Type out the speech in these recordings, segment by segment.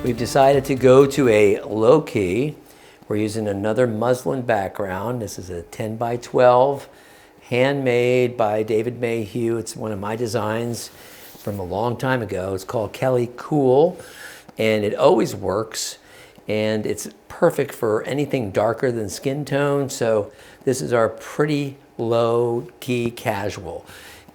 We've decided to go to a low key. We're using another muslin background. This is a 10 by 12, handmade by David Mayhew. It's one of my designs from a long time ago. It's called Kelly Cool, and it always works. And it's perfect for anything darker than skin tone. So this is our pretty low key casual.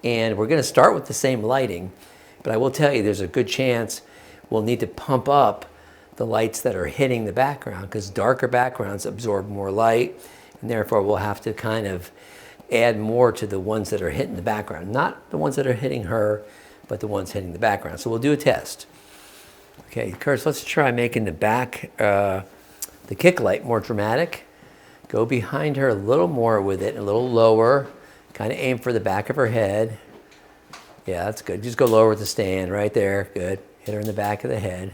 And we're gonna start with the same lighting, but I will tell you there's a good chance we'll need to pump up the lights that are hitting the background, because darker backgrounds absorb more light, and therefore we'll have to kind of add more to the ones that are hitting the background. Not the ones that are hitting her, but the ones hitting the background. So we'll do a test. Okay, Curtis, let's try making the back, the kick light more dramatic. Go behind her a little more with it, a little lower. Kind of aim for the back of her head. Yeah, that's good. Just go lower with the stand, right there. Good. Hit her in the back of the head.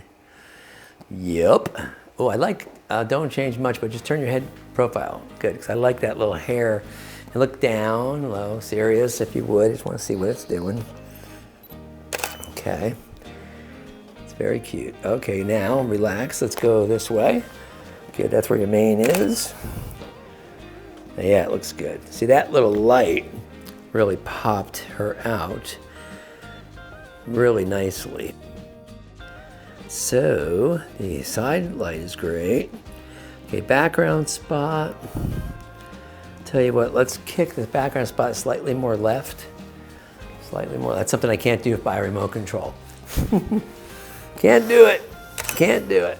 Yep. Oh, I like, don't change much, but just turn your head profile. Good, because I like that little hair. And look down, low, serious if you would. Just want to see what it's doing. Okay. It's very cute. Okay, now relax. Let's go this way. Good, that's where your mane is. Yeah, it looks good. See, that little light really popped her out really nicely. So, the side light is great. Okay, background spot. Tell you what, let's kick the background spot slightly more left. Slightly more. That's something I can't do by remote control. Can't do it. Can't do it.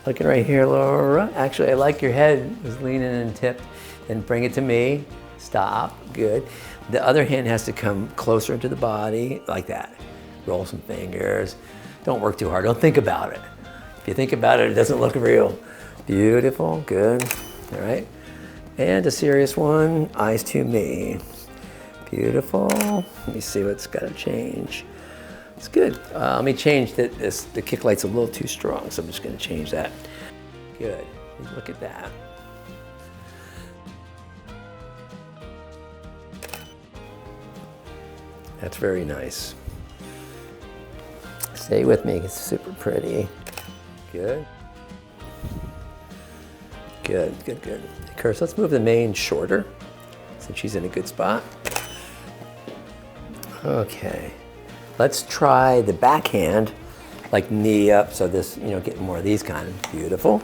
Looking right here, Laura. Actually, I like your head is leaning and tipped. And bring it to me. Stop. Good. The other hand has to come closer into the body, like that. Roll some fingers. Don't work too hard. Don't think about it. If you think about it, it doesn't look real. Beautiful. Good. All right. And a serious one. Eyes to me. Beautiful. Let me see what's got to change. It's good. Let me change the kick light's a little too strong, so I'm just going to change that. Good. Look at that. That's very nice. Stay with me, it's super pretty. Good. Good, good, good. Curtis, let's move the mane shorter, since she's in a good spot. Okay. Let's try the backhand, like knee up, so this, getting more of these kind of beautiful.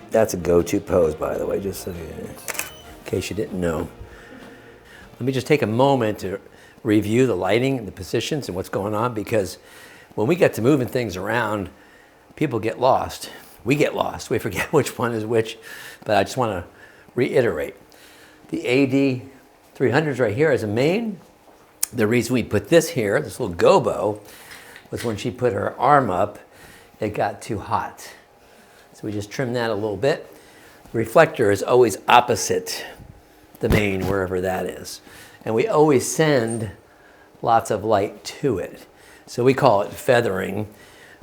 That's a go-to pose, by the way, just so in case you didn't know. Let me just take a moment to review the lighting and the positions and what's going on, because when we get to moving things around, people get lost. We get lost. We forget which one is which, but I just want to reiterate. The AD300 is right here as a main. The reason we put this here, this little gobo, was when she put her arm up, it got too hot. So we just trimmed that a little bit. The reflector is always opposite the main, wherever that is. And we always send lots of light to it. So we call it feathering,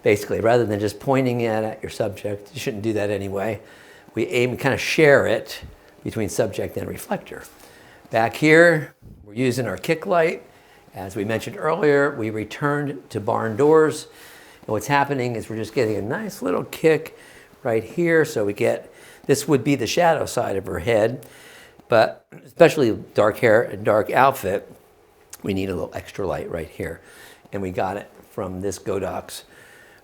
basically, rather than just pointing it at your subject. You shouldn't do that anyway. We aim to kind of share it between subject and reflector. Back here, we're using our kick light. As we mentioned earlier, we returned to barn doors. And what's happening is we're just getting a nice little kick right here. So we get, this would be the shadow side of her head. But especially dark hair and dark outfit, we need a little extra light right here. And we got it from this Godox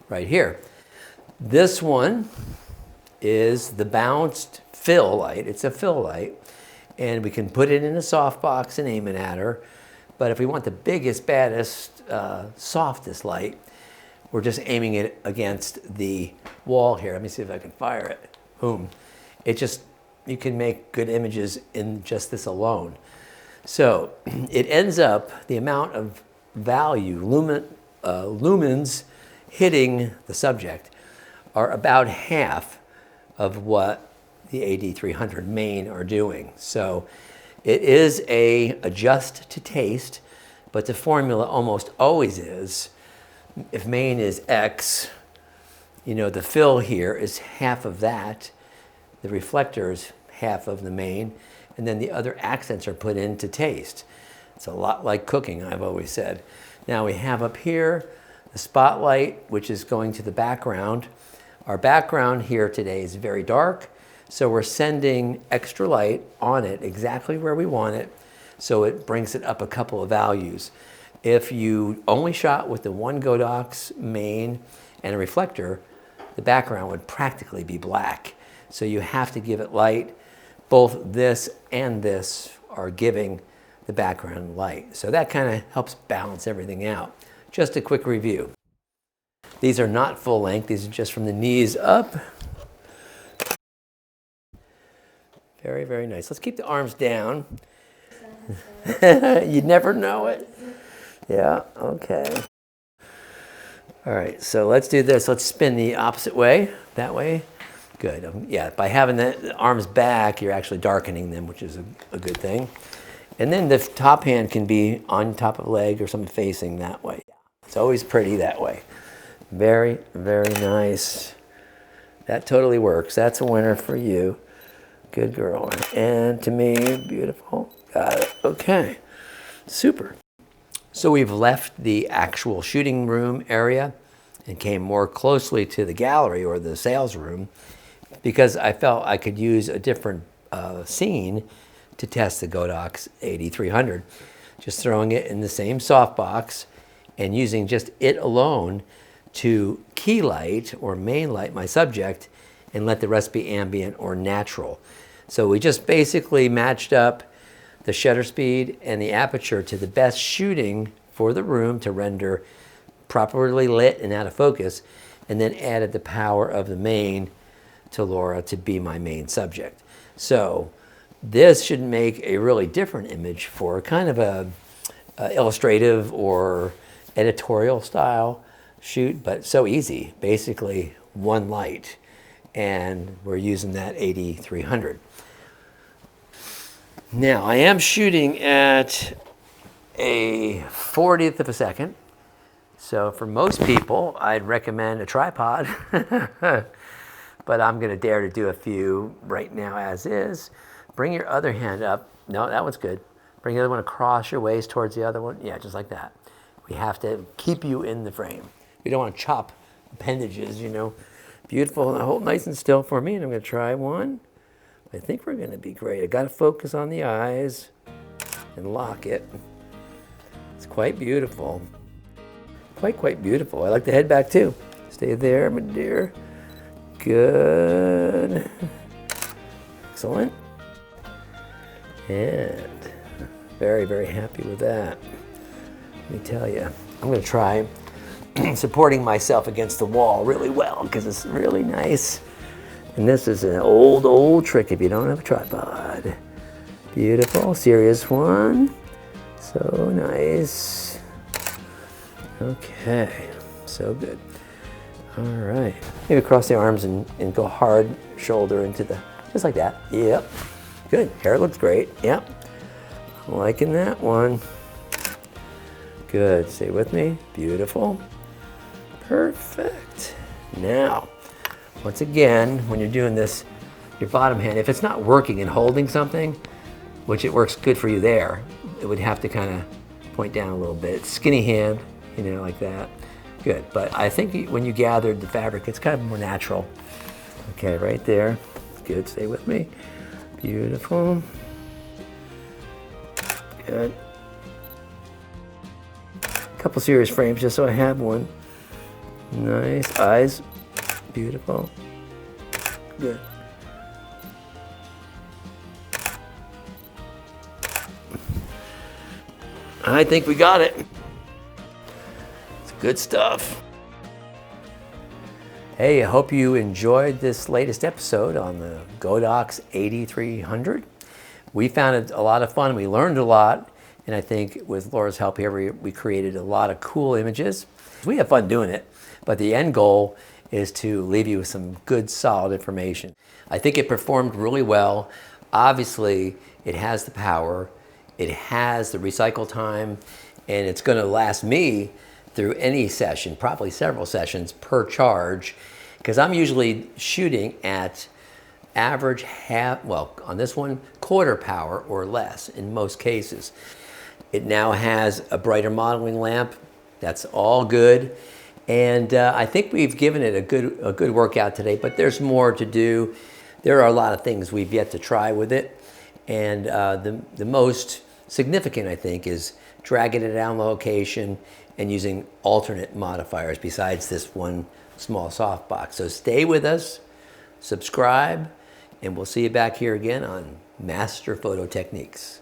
right here. This one is the bounced fill light. It's a fill light. And we can put it in a softbox and aim it at her. But if we want the biggest, baddest, softest light, we're just aiming it against the wall here. Let me see if I can fire it. Boom. It just, you can make good images in just this alone. So it ends up, the amount of value, lumens hitting the subject are about half of what the AD300 main are doing. So it is a adjust to taste, but the formula almost always is, if main is X, the fill here is half of that, the reflector is half of the main, and then the other accents are put into taste. It's a lot like cooking, I've always said. Now we have up here the spotlight, which is going to the background. Our background here today is very dark, so we're sending extra light on it exactly where we want it, so it brings it up a couple of values. If you only shot with the one Godox main and a reflector, the background would practically be black. So you have to give it light. Both this and this are giving the background light. So that kind of helps balance everything out. Just a quick review. These are not full length, these are just from the knees up. Very, very nice. Let's keep the arms down. You'd never know it. Yeah, okay. All right, so let's do this. Let's spin the opposite way, that way. Good, yeah, by having the arms back, you're actually darkening them, which is a good thing. And then the top hand can be on top of a leg or something facing that way. It's always pretty that way. Very, very nice. That totally works. That's a winner for you. Good girl. And to me, beautiful. Got it. Okay. Super. So we've left the actual shooting room area and came more closely to the gallery or the sales room because I felt I could use a different scene to test the Godox AD300. Just throwing it in the same softbox and using just it alone to key light or main light my subject and let the rest be ambient or natural. So we just basically matched up the shutter speed and the aperture to the best shooting for the room to render properly lit and out of focus, and then added the power of the main to Laura to be my main subject. So this should make a really different image for kind of a illustrative or editorial style shoot, but so easy, basically one light, and we're using that AD300. Now, I am shooting at a 40th of a second. So for most people, I'd recommend a tripod. But I'm going to dare to do a few right now as is. Bring your other hand up. No, that one's good. Bring the other one across your waist towards the other one. Yeah, just like that. We have to keep you in the frame. We don't want to chop appendages, you know. Beautiful. Hold nice and still for me, and I'm going to try one. I think we're going to be great. I got to focus on the eyes and lock it. It's quite beautiful. Quite beautiful. I like the head back too. Stay there, my dear. Good. Excellent. And very, very happy with that. Let me tell you, I'm going to try supporting myself against the wall really well because it's really nice. And this is an old trick if you don't have a tripod. Beautiful, serious one. So nice. Okay, so good. All right, maybe cross the arms and go hard shoulder into the, just like that. Yep, good, hair looks great, yep. Liking that one. Good, stay with me, beautiful. Perfect. Now, once again, when you're doing this, your bottom hand, if it's not working and holding something, which it works good for you there, it would have to kind of point down a little bit. Skinny hand, you know, like that. Good, but I think when you gathered the fabric, it's kind of more natural. Okay, right there. Good, stay with me. Beautiful. Good. Couple serious frames just so I have one. Nice, eyes. Beautiful. Good. I think we got it. It's good stuff. Hey, I hope you enjoyed this latest episode on the Godox AD300. We found it a lot of fun. We learned a lot. And I think with Laura's help here, we created a lot of cool images. We have fun doing it, but the end goal is to leave you with some good, solid information. I think it performed really well. Obviously, it has the power, it has the recycle time, and it's gonna last me through any session, probably several sessions per charge, because I'm usually shooting at average half, well, on this one, quarter power or less in most cases. It now has a brighter modeling lamp. That's all good. And I think we've given it a good workout today, but there's more to do. There are a lot of things we've yet to try with it. And the most significant, I think, is dragging it down location and using alternate modifiers besides this one small softbox. So stay with us, subscribe, and we'll see you back here again on Master Photo Techniques.